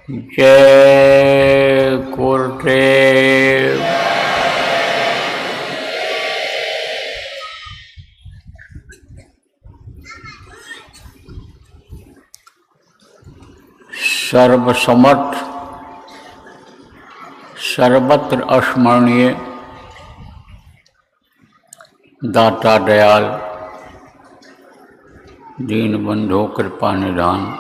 जय गुरुदेव। सर्वसमर्थ, सर्वत्र अस्मरणीय, दाता दयाल, दीनबंधु कृपा निधान,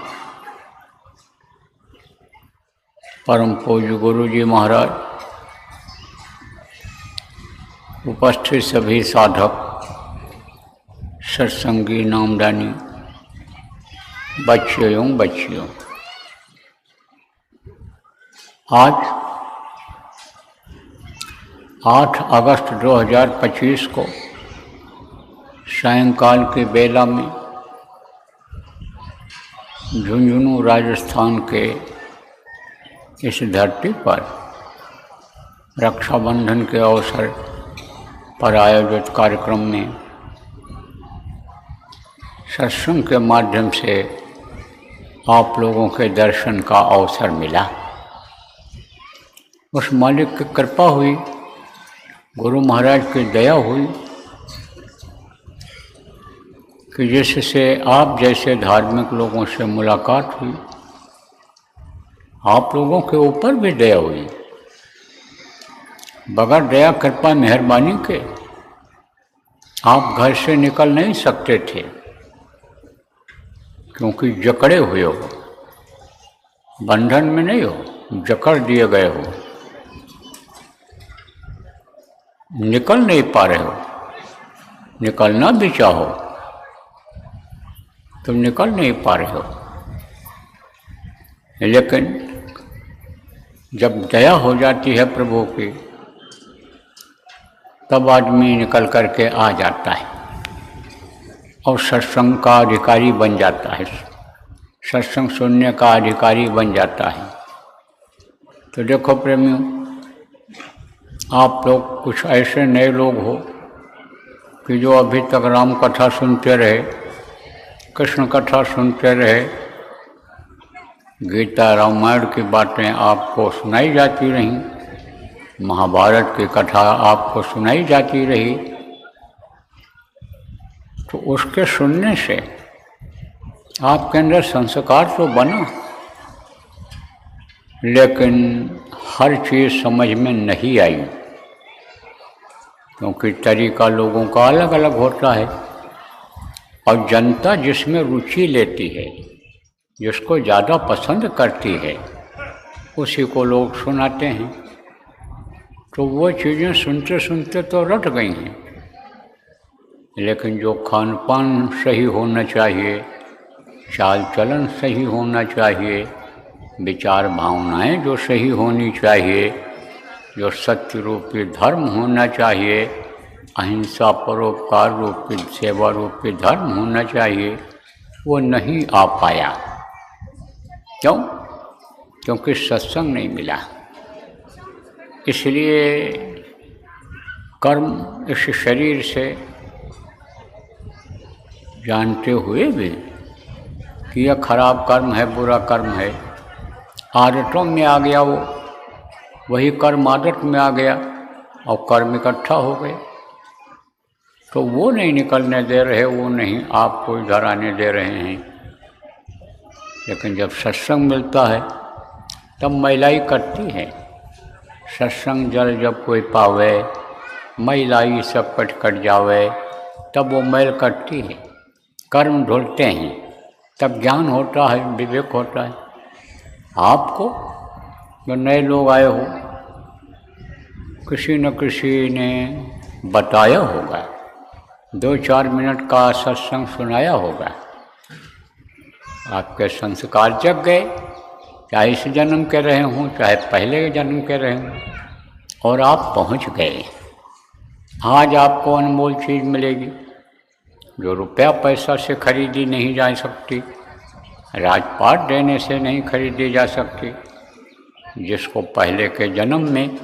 परम पूज्य गुरु जी महाराज, उपस्थित सभी साधक, सत्संगी, नामदानी, बच्चे एवं बच्चियों, आज 8 अगस्त 2025 को सायंकाल के बेला में झुंझुनू राजस्थान के इस धरती पर रक्षाबंधन के अवसर पर आयोजित कार्यक्रम में सत्संग के माध्यम से आप लोगों के दर्शन का अवसर मिला। उस मालिक की कृपा हुई, गुरु महाराज की दया हुई कि जिससे आप जैसे धार्मिक लोगों से मुलाकात हुई, आप लोगों के ऊपर भी दया हुई। बगैर दया कृपा मेहरबानी के आप घर से निकल नहीं सकते थे, क्योंकि जकड़े हुए हो, बंधन में नहीं हो, जकड़ दिए गए हो, निकल नहीं पा रहे हो। निकलना भी चाहो तो निकल नहीं पा रहे हो। लेकिन जब दया हो जाती है प्रभु की, तब आदमी निकल करके आ जाता है और सत्संग का अधिकारी बन जाता है, सत्संग सुनने का अधिकारी बन जाता है। तो देखो प्रेमियों, आप लोग कुछ ऐसे नए लोग हो कि जो अभी तक राम कथा सुनते रहे, कृष्ण कथा सुनते रहे, गीता रामायण की बातें आपको सुनाई जाती रहीं, महाभारत की कथा आपको सुनाई जाती रही, तो उसके सुनने से आपके अंदर संस्कार तो बना, लेकिन हर चीज़ समझ में नहीं आई, क्योंकि तरीका लोगों का अलग अलग होता है और जनता जिसमें रुचि लेती है, जिसको ज़्यादा पसंद करती है, उसी को लोग सुनाते हैं। तो वो चीज़ें सुनते सुनते तो रट गई हैं, लेकिन जो खान पान सही होना चाहिए, चाल चलन सही होना चाहिए, विचार भावनाएं जो सही होनी चाहिए, जो सत्य रूपी धर्म होना चाहिए, अहिंसा परोपकार रूपी सेवा रूपी धर्म होना चाहिए, वो नहीं आ पाया। क्यों? क्योंकि सत्संग नहीं मिला। इसलिए कर्म इस शरीर से जानते हुए भी कि यह खराब कर्म है, बुरा कर्म है, आदतों में आ गया, वो वही कर्म आदत में आ गया और कर्म इकट्ठा हो गए, तो वो नहीं निकलने दे रहे, वो नहीं आपको इधर आने दे रहे हैं। लेकिन जब सत्संग मिलता है तब मैलाई कटती है। सत्संग जल जब कोई पावे, मैलाई सब कट जावे, तब वो मैल कटती है, कर्म धुलते हैं, तब ज्ञान होता है, विवेक होता है। आपको जो नए लोग आए हो, किसी न किसी ने बताया होगा, 2-4 मिनट का सत्संग सुनाया होगा, आपके संस्कार जग गए, चाहे इस जन्म के रहे हों, चाहे पहले के जन्म के रहे हों, और आप पहुंच गए। आज आपको अनमोल चीज़ मिलेगी जो रुपया पैसा से खरीदी नहीं जा सकती, राजपाट देने से नहीं खरीदी जा सकती, जिसको पहले के जन्म में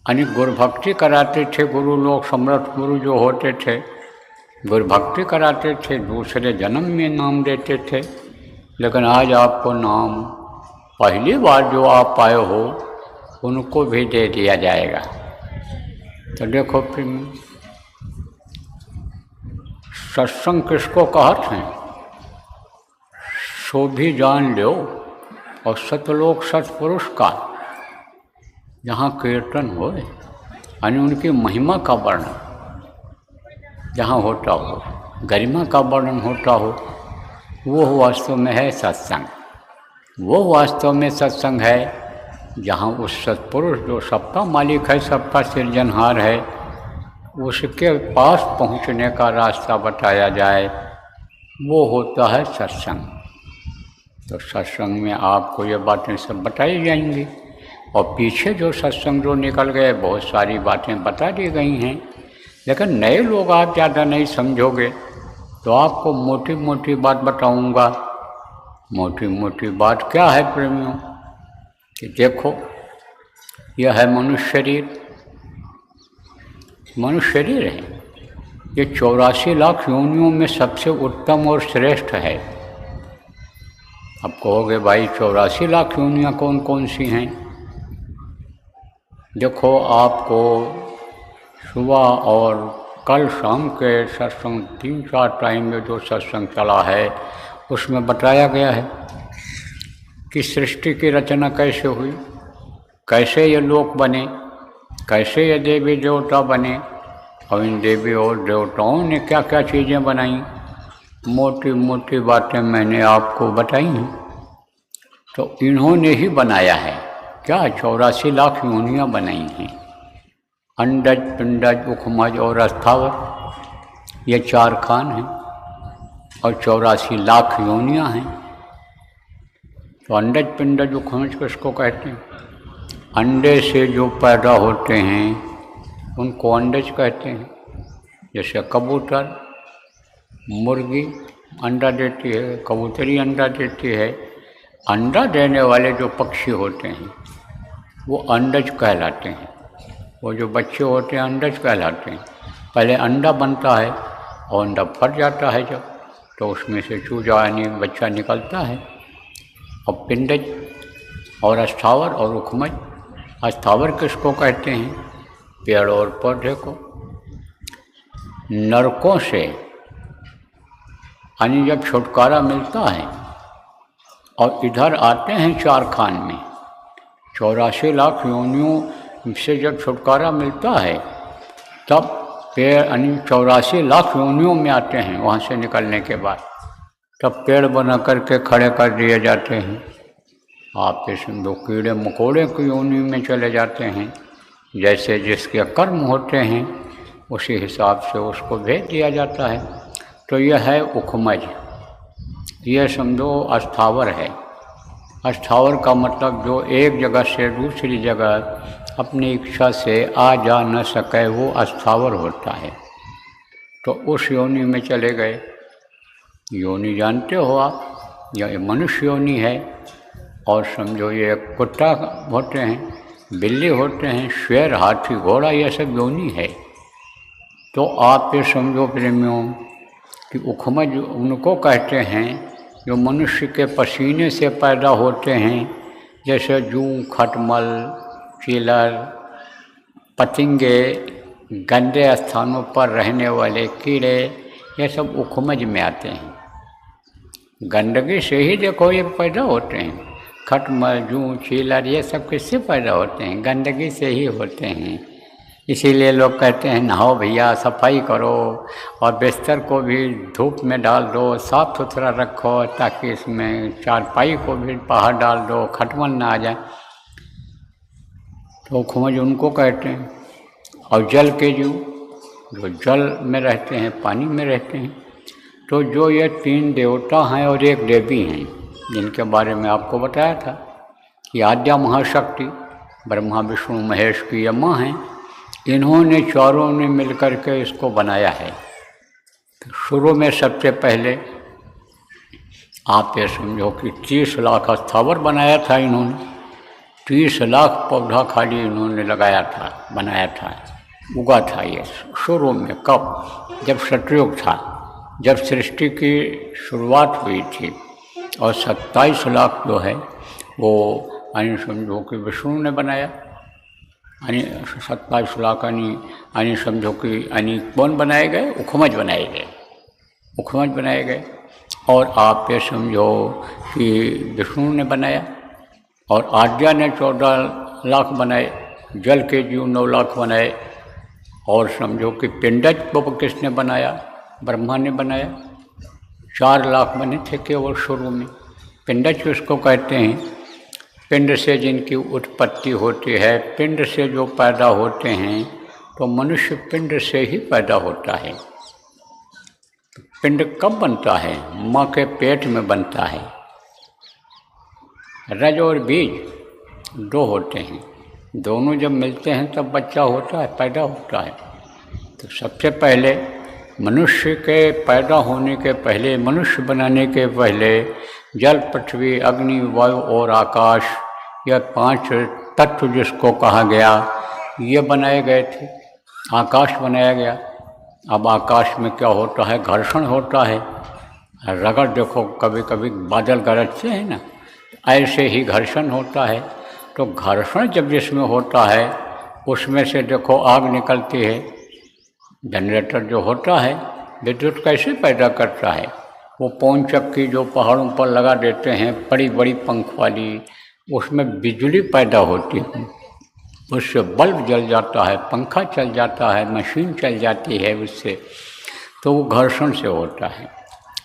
अनेक गुरु भक्ति कराते थे, गुरु लोग, समर्थ गुरु जो होते थे, गुरु भक्ति कराते थे, दूसरे जन्म में नाम देते थे। लेकिन आज आपको नाम पहली बार जो आप आए हो उनको भी दे दिया जाएगा। तो देखो फिर सत्संग किसको कहते हैं, सो भी जान लो। और सतलोक सत्पुरुष का जहाँ कीर्तन हो यानी उनकी महिमा का वर्णन जहाँ होता हो, गरिमा का वर्णन होता हो, वो वास्तव में है सत्संग। वो वास्तव में सत्संग है जहाँ उस सत्पुरुष जो सबका मालिक है, सबका सृजनहार है, उसके पास पहुँचने का रास्ता बताया जाए, वो होता है सत्संग। तो सत्संग में आपको ये बातें सब बताई जाएंगी। और पीछे जो सत्संग जो निकल गए बहुत सारी बातें बता दी गई हैं, लेकिन नए लोग आप ज़्यादा नहीं समझोगे तो आपको मोटी मोटी बात बताऊंगा। मोटी मोटी बात क्या है प्रेमियों कि देखो, यह है मनुष्य शरीर। मनुष्य शरीर है, ये 84 लाख योनियों में सबसे उत्तम और श्रेष्ठ है। अब कहोगे भाई 84 लाख योनियाँ कौन कौन सी हैं? देखो, आपको सुबह और कल शाम के सत्संग 3-4 टाइम में जो सत्संग चला है उसमें बताया गया है कि सृष्टि की रचना कैसे हुई, कैसे ये लोक बने, कैसे ये देवी देवता बने, और इन देवी और देवताओं ने क्या क्या चीज़ें बनाई। मोटी मोटी बातें मैंने आपको बताई हैं। तो इन्होंने ही बनाया है क्या, 84 लाख योनियाँ बनाई हैं। अंडज, पिंडज, उखमज और स्थावर, ये 4 खान हैं और 84 लाख योनियाँ हैं। तो अंडज, पिंडज, उखमज किसको कहते हैं? अंडे से जो पैदा होते हैं उनको अंडज कहते हैं। जैसे कबूतर, मुर्गी अंडा देती है, कबूतरी अंडा देती है। अंडा देने वाले जो पक्षी होते हैं वो अंडज कहलाते हैं। वो जो बच्चे होते हैं अंडज कहलाते हैं। पहले अंडा बनता है और अंडा फट जाता है जब, तो उसमें से चूजा यानी बच्चा निकलता है। और पिंडज और स्थावर और उखमज, स्थावर किसको कहते हैं? पेड़ और पौधे को। नरकों से यानी जब छुटकारा मिलता है और इधर आते हैं 4 खान में, 84 लाख योनियों से जब छुटकारा मिलता है तब पेड़ यानी 84 लाख योनियों में आते हैं। वहाँ से निकलने के बाद तब पेड़ बना करके खड़े कर दिए जाते हैं। आप इसमें दो कीड़े मकोड़े की योनि में चले जाते हैं। जैसे जिसके कर्म होते हैं उसी हिसाब से उसको भेज दिया जाता है। तो यह है उखमज, यह समझो स्थावर है। स्थावर का मतलब जो एक जगह से दूसरी जगह अपनी इच्छा से आ जा न सके वो स्थावर होता है। तो उस योनि में चले गए। योनि जानते हो आप, यह मनुष्य योनि है। और समझो ये कुत्ता होते हैं, बिल्ली होते हैं, शेर, हाथी, घोड़ा, यह सब योनि है। तो आप ये समझो प्रेमियों कि उखमज उनको कहते हैं जो मनुष्य के पसीने से पैदा होते हैं। जैसे जूं, खटमल, चीलर, पतंगे, गंदे स्थानों पर रहने वाले कीड़े, ये सब उखमज में आते हैं। गंदगी से ही देखो ये पैदा होते हैं। खटमल, जूं, चीलर, ये सब किससे पैदा होते हैं? गंदगी से ही होते हैं। इसीलिए लोग कहते हैं नहाओ भैया, सफाई करो और बिस्तर को भी धूप में डाल दो, साफ सुथरा रखो, ताकि इसमें चारपाई को भी बाहर डाल दो, खटमल ना आ जाए। तो उखमज उनको कहते हैं। और जल के जीव जो जल में रहते हैं, पानी में रहते हैं। तो जो ये 3 देवता हैं और 1 देवी हैं जिनके बारे में आपको बताया था कि आद्या महाशक्ति ब्रह्मा विष्णु महेश की अम्मा हैं। इन्होंने चारों ने मिलकर के इसको बनाया है। शुरू में सबसे पहले आप ये समझो कि 30 लाख स्थावर बनाया था इन्होंने। 30 लाख पौधा खाली इन्होंने लगाया था, बनाया था, उगा था ये शुरू में। कब? जब सतयुग था, जब सृष्टि की शुरुआत हुई थी। और 27 लाख जो है वो यानी समझो कि विष्णु ने बनाया, यानी 27 लाख यानी समझो कि यानी कौन बनाए गए? उखमज बनाए गए, उखमज बनाए गए। और आप ये समझो कि विष्णु ने बनाया और आद्या ने 14 लाख बनाए, जल के जीव 9 लाख बनाए। और समझो कि पिंडज को किसने बनाया? ब्रह्मा ने बनाया। 4 लाख बने थे केवल शुरू में। पिंडज किसको कहते हैं? पिंड से जिनकी उत्पत्ति होती है, पिंड से जो पैदा होते हैं, तो मनुष्य पिंड से ही पैदा होता है। पिंड कब बनता है? माँ के पेट में बनता है। रज और बीज 2 होते हैं, दोनों जब मिलते हैं तब बच्चा होता है, पैदा होता है। तो सबसे पहले मनुष्य के पैदा होने के पहले, मनुष्य बनाने के पहले जल, पृथ्वी, अग्नि, वायु और आकाश, यह 5 तत्व जिसको कहा गया, ये बनाए गए थे। आकाश बनाया गया। अब आकाश में क्या होता है? घर्षण होता है। रगड़ देखो, कभी कभी बादल गरजते हैं ना, ऐसे ही घर्षण होता है। तो घर्षण जब जिसमें होता है, उसमें से देखो आग निकलती है। जनरेटर जो होता है विद्युत कैसे पैदा करता है? वो पवन चक्की जो पहाड़ों पर लगा देते हैं, बड़ी बड़ी पंख वाली, उसमें बिजली पैदा होती है, उससे बल्ब जल जाता है, पंखा चल जाता है, मशीन चल जाती है उससे। तो वो घर्षण से होता है।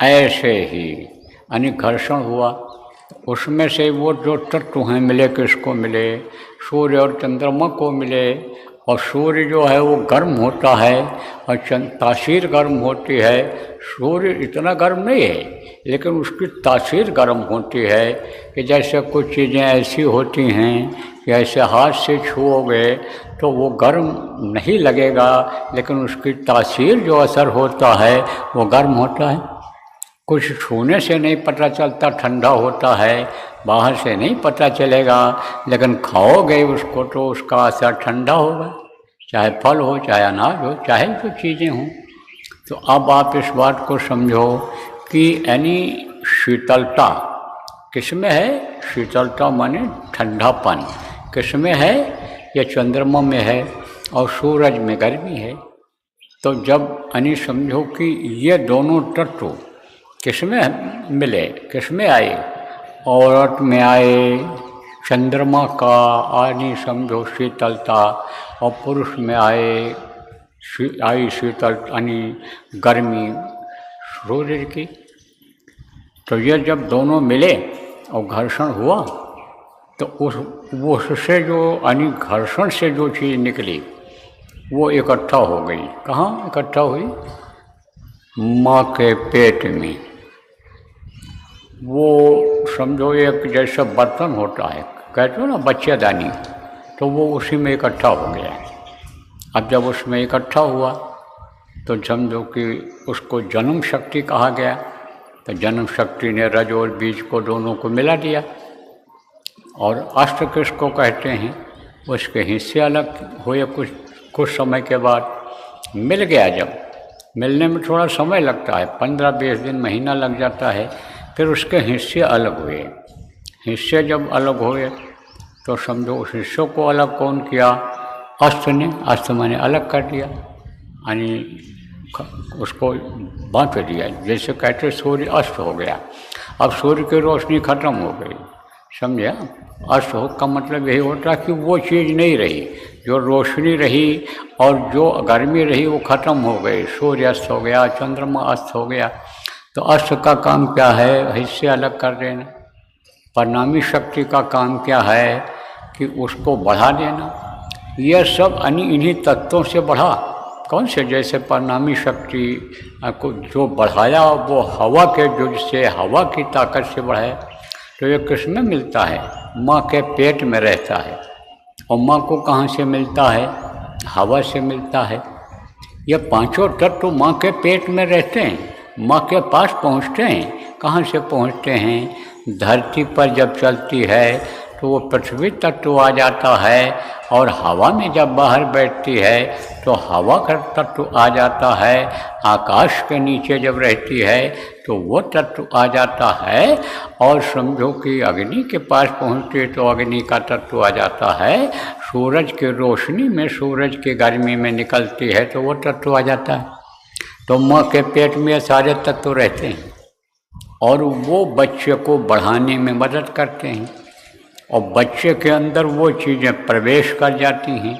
ऐसे ही यानी घर्षण हुआ, उसमें से वो जो तत्व हैं मिले, किसको मिले? सूर्य और चंद्रमा को मिले। और सूर्य जो है वो गर्म होता है और तासीर गर्म होती है। सूर्य इतना गर्म नहीं है, लेकिन उसकी तासीर गर्म होती है कि जैसे कुछ चीज़ें ऐसी होती हैं कि ऐसे हाथ से छुओगे तो वो गर्म नहीं लगेगा, लेकिन उसकी तासीर जो असर होता है वो गर्म होता है। कुछ छूने से नहीं पता चलता ठंडा होता है, बाहर से नहीं पता चलेगा, लेकिन खाओगे उसको तो उसका असर ठंडा होगा, चाहे फल हो, चाहे अनाज हो, चाहे जो चीज़ें हों। तो अब आप इस बात को समझो कि यानी शीतलता किसमें है? शीतलता माने ठंडापन किसमें है? ये चंद्रमा में है और सूरज में गर्मी है। तो जब यानी समझो कि ये दोनों तत्व किसमें मिले, किसमें आए? औरत में आए, चंद्रमा का यानी समझो शीतलता, और पुरुष में आई शीतल यानी गर्मी सूर्य की। तो ये जब दोनों मिले और घर्षण हुआ तो उससे जो यानी घर्षण से जो चीज़ निकली वो इकट्ठा हो गई। कहाँ इकट्ठा हुई? माँ के पेट में। वो समझो एक जैसा बर्तन होता है, कहते हो ना बच्चेदानी, तो वो उसी में इकट्ठा हो गया। अब जब उसमें इकट्ठा हुआ तो समझो कि उसको जन्म शक्ति कहा गया। तो जन्म शक्ति ने रज और बीज को दोनों को मिला दिया। और अष्ट किसको कहते हैं? उसके हिस्से अलग हुए कुछ समय के बाद मिल गया। जब मिलने में थोड़ा समय लगता है, 15-20 दिन, महीना लग जाता है, फिर उसके हिस्से अलग हुए। हिस्से जब अलग हुए तो समझो उस हिस्सों को अलग कौन किया? अस्त ने। अस्त माने अलग कर दिया, यानी उसको बांट दिया। जैसे कहते सूर्य अस्त हो गया, अब सूर्य की रोशनी खत्म हो गई, समझे? अस्त हो का मतलब यही होता कि वो चीज़ नहीं रही, जो रोशनी रही और जो गर्मी रही वो खत्म हो गई। सूर्य अस्त हो गया, चंद्रमा अस्त हो गया। तो अस्त का काम क्या है? हिस्से अलग कर देना। परिणामी शक्ति का काम क्या है? कि उसको बढ़ा देना। यह सब इन्हीं तत्वों से बढ़ा। कौन से? जैसे परिणामी शक्ति को जो बढ़ाया वो हवा के जुज से, हवा की ताकत से बढ़ाया। तो ये किसमें मिलता है? माँ के पेट में रहता है। और माँ को कहाँ से मिलता है? हवा से मिलता है। ये पांचों तत्व माँ के पेट में रहते हैं, माँ के पास पहुँचते हैं। कहाँ से पहुँचते हैं? धरती पर जब चलती है तो वो पृथ्वी तत्व आ जाता है, और हवा में जब बाहर बैठती है तो हवा का तत्व आ जाता है, आकाश के नीचे जब रहती है तो वो तत्व आ जाता है, और समझो कि अग्नि के पास पहुँचती है तो अग्नि का तत्व आ जाता है, सूरज की रोशनी में, सूरज की गर्मी में निकलती है तो वो तत्व आ जाता है। तो माँ के पेट में सारे तत्व रहते हैं और वो बच्चे को बढ़ाने में मदद करते हैं, और बच्चे के अंदर वो चीज़ें प्रवेश कर जाती हैं